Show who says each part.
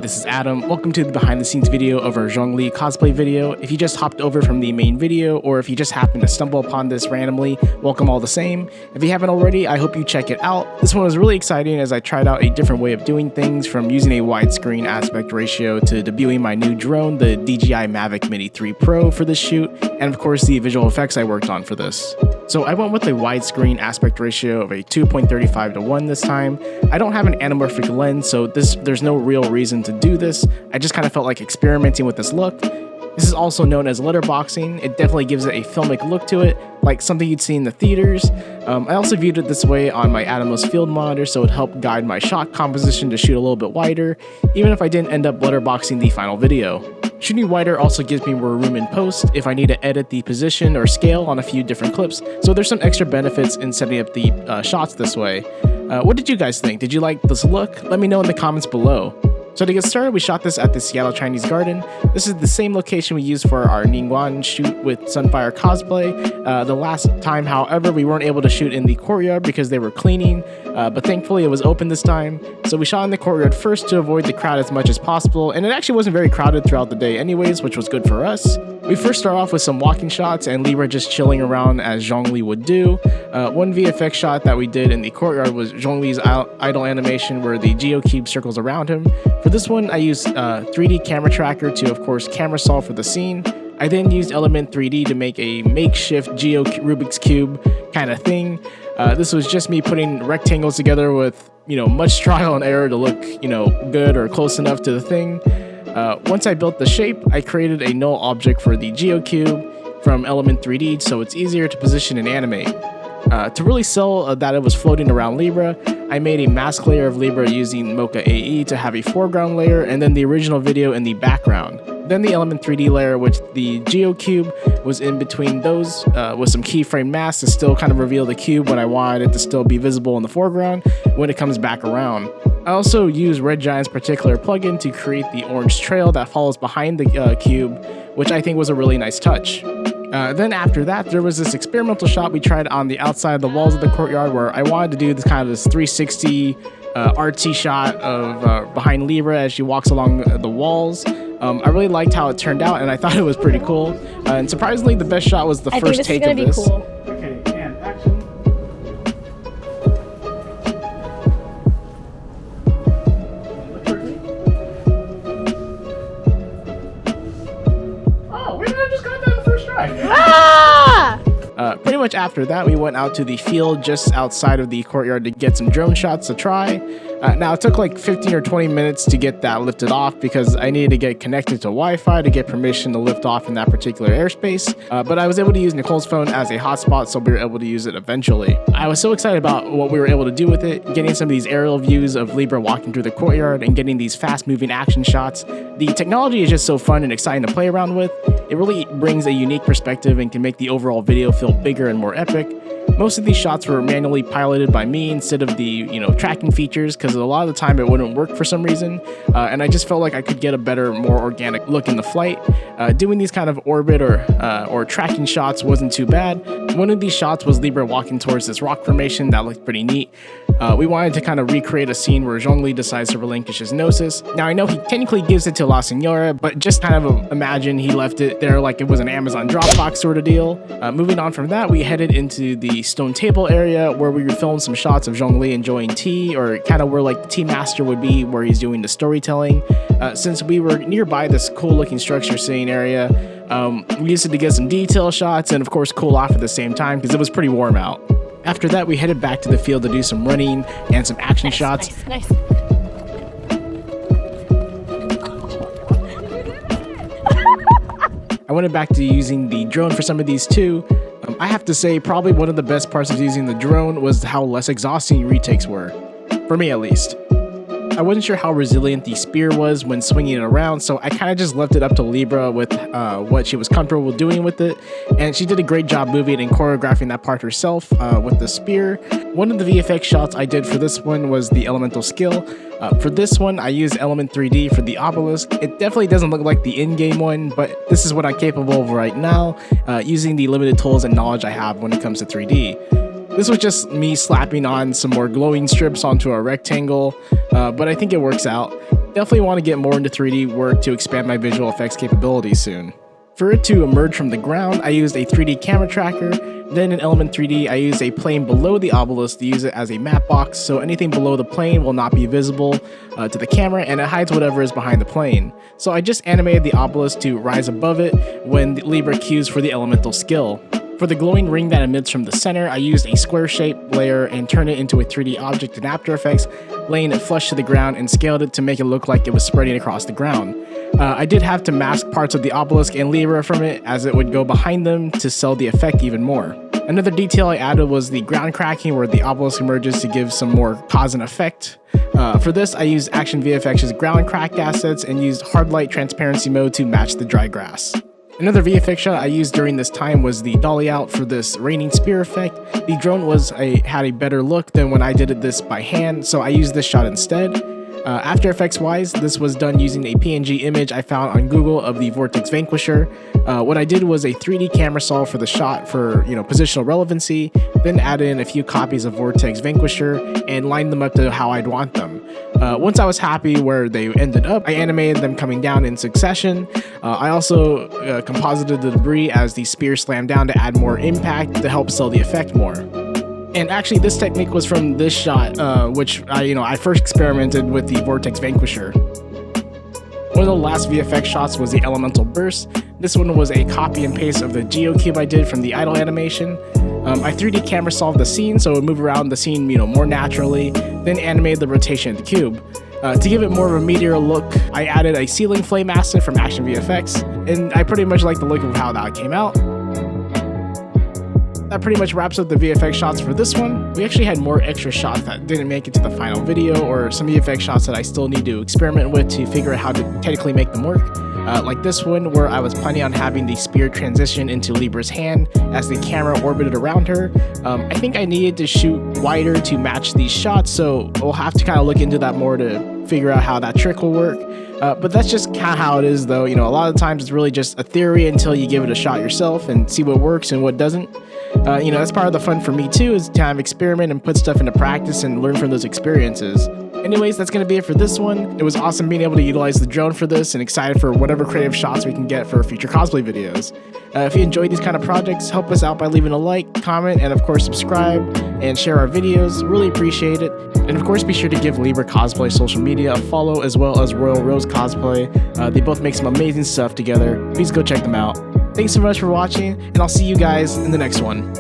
Speaker 1: this is Adam. Welcome to the behind the scenes video of our Zhongli Cosplay video. If you just hopped over from the main video, or if you just happened to stumble upon this randomly, welcome all the same. If you haven't already, I hope you check it out. This one was really exciting as I tried out a different way of doing things, from using a widescreen aspect ratio to debuting my new drone, the DJI Mavic Mini 3 Pro, for this shoot, and of course the visual effects I worked on for this. So I went with a widescreen aspect ratio of a 2.35 to 1 this time. I don't have an anamorphic lens, so there's no real reason to do this. I just kind of felt like experimenting with this look. This is also known as letterboxing. It definitely gives it a filmic look to it, like something you'd see in the theaters. I also viewed it this way on my Atomos field monitor, so it helped guide my shot composition to shoot a little bit wider, even if I didn't end up letterboxing the final video. Shooting wider also gives me more room in post if I need to edit the position or scale on a few different clips, so there's some extra benefits in setting up the shots this way. What did you guys think? Did you like this look? Let me know in the comments below. So to get started, we shot this at the Seattle Chinese Garden. This is the same location we used for our Ningguang shoot with Sunfire Cosplay. The last time, however, we weren't able to shoot in the courtyard because they were cleaning, but thankfully it was open this time. So we shot in the courtyard first to avoid the crowd as much as possible, and it actually wasn't very crowded throughout the day anyways, which was good for us. We first start off with some walking shots and Libra just chilling around as Zhongli would do. One VFX shot that we did in the courtyard was Zhongli's idle animation where the geocube circles around him. For this one, I used 3D camera tracker to, of course, camera solve for the scene. I then used Element 3D to make a makeshift Rubik's Cube kind of thing. This was just me putting rectangles together with, much trial and error to look, good or close enough to the thing. Once I built the shape, I created a null object for the geocube from Element 3D so it's easier to position and animate. To really sell that it was floating around Libra, I made a mask layer of Libra using Mocha AE to have a foreground layer and then the original video in the background. Then the Element 3D layer, which the geocube was in between those, with some keyframe masks to still kind of reveal the cube when I wanted it to still be visible in the foreground when it comes back around. I also used Red Giant's particular plugin to create the orange trail that follows behind the cube, which I think was a really nice touch. Then after that, there was this experimental shot we tried on the outside of the walls of the courtyard where I wanted to do this kind of this 360 artsy shot of behind Libra as she walks along the walls. I really liked how it turned out, and I thought it was pretty cool. And surprisingly, the best shot was the first take of this.
Speaker 2: Cool.
Speaker 1: Okay, and action. Oh, we just got that the first try. Pretty much after that, we went out to the field just outside of the courtyard to get some drone shots to try. Now, it took like 15 or 20 minutes to get that lifted off because I needed to get connected to Wi-Fi to get permission to lift off in that particular airspace. But I was able to use Nicole's phone as a hotspot, so we were able to use it eventually. I was so excited about what we were able to do with it, getting some of these aerial views of Libra walking through the courtyard and getting these fast-moving action shots. The technology is just so fun and exciting to play around with. It really brings a unique perspective and can make the overall video feel bigger and more epic. Most of these shots were manually piloted by me instead of the, tracking features, because a lot of the time it wouldn't work for some reason, and I just felt like I could get a better, more organic look in the flight. Doing these kind of orbit or tracking shots wasn't too bad. One of these shots was Libra walking towards this rock formation that looked pretty neat. We wanted to kind of recreate a scene where Zhongli decides to relinquish his Gnosis. Now, I know he technically gives it to La Senora, but just kind of imagine he left it there like it was an Amazon Dropbox sort of deal. Moving on from that, we headed into the stone table area where we filmed some shots of Zhongli enjoying tea, or kind of where like the tea master would be, where he's doing the storytelling. Since we were nearby this cool looking structure scene area, we used it to get some detail shots and of course cool off at the same time because it was pretty warm out. After that, we headed back to the field to do some running and some action shots.
Speaker 2: Nice.
Speaker 1: I went back to using the drone for some of these too. I have to say, probably one of the best parts of using the drone was how less exhausting retakes were. For me, at least. I wasn't sure how resilient the spear was when swinging it around, so I kind of just left it up to Libra with what she was comfortable doing with it, and she did a great job moving and choreographing that part herself with the spear. One of the VFX shots I did for this one was the elemental skill. For this one, I used Element 3D for the obelisk. It definitely doesn't look like the in-game one, but this is what I'm capable of right now, using the limited tools and knowledge I have when it comes to 3D. This was just me slapping on some more glowing strips onto a rectangle, but I think it works out. Definitely want to get more into 3D work to expand my visual effects capabilities soon. For it to emerge from the ground, I used a 3D camera tracker. Then in Element 3D, I used a plane below the obelisk to use it as a map box, so anything below the plane will not be visible to the camera, and it hides whatever is behind the plane. So I just animated the obelisk to rise above it when Libra cues for the elemental skill. For the glowing ring that emits from the center, I used a square shaped layer and turned it into a 3D object in After Effects, laying it flush to the ground and scaled it to make it look like it was spreading across the ground. I did have to mask parts of the obelisk and Libra from it, as it would go behind them to sell the effect even more. Another detail I added was the ground cracking, where the obelisk emerges to give some more cause and effect. For this, I used Action VFX's ground cracked assets and used hard light transparency mode to match the dry grass. Another VFX shot I used during this time was the dolly out for this raining spear effect. The drone had a better look than when I did this by hand, so I used this shot instead. After Effects wise, this was done using a PNG image I found on Google of the Vortex Vanquisher. What I did was a 3D camera solve for the shot for positional relevancy, then added in a few copies of Vortex Vanquisher and lined them up to how I'd want them. Once I was happy where they ended up, I animated them coming down in succession. I also composited the debris as the spear slammed down to add more impact to help sell the effect more. And actually, this technique was from this shot, which I first experimented with the Vortex Vanquisher. One of the last VFX shots was the Elemental Burst. This one was a copy and paste of the geocube I did from the idle animation. I 3D camera solved the scene so it would move around the scene more naturally, then animated the rotation of the cube. To give it more of a meteor look, I added a ceiling flame asset from Action VFX, and I pretty much like the look of how that came out. That pretty much wraps up the VFX shots for this one. We actually had more extra shots that didn't make it to the final video, or some VFX shots that I still need to experiment with to figure out how to technically make them work. Like this one, where I was planning on having the spear transition into Libra's hand as the camera orbited around her. I think I needed to shoot wider to match these shots, so we'll have to kind of look into that more to figure out how that trick will work. But that's just kind of how it is, though. A lot of times it's really just a theory until you give it a shot yourself and see what works and what doesn't. That's part of the fun for me too, is to kind of experiment and put stuff into practice and learn from those experiences. Anyways, that's going to be it for this one. It was awesome being able to utilize the drone for this, and excited for whatever creative shots we can get for future cosplay videos. If you enjoyed these kind of projects, help us out by leaving a like, comment, and of course subscribe and share our videos. Really appreciate it. And of course, be sure to give Libra Cosplay social media a follow, as well as Royal Rose Cosplay. They both make some amazing stuff together. Please go check them out. Thanks so much for watching, and I'll see you guys in the next one.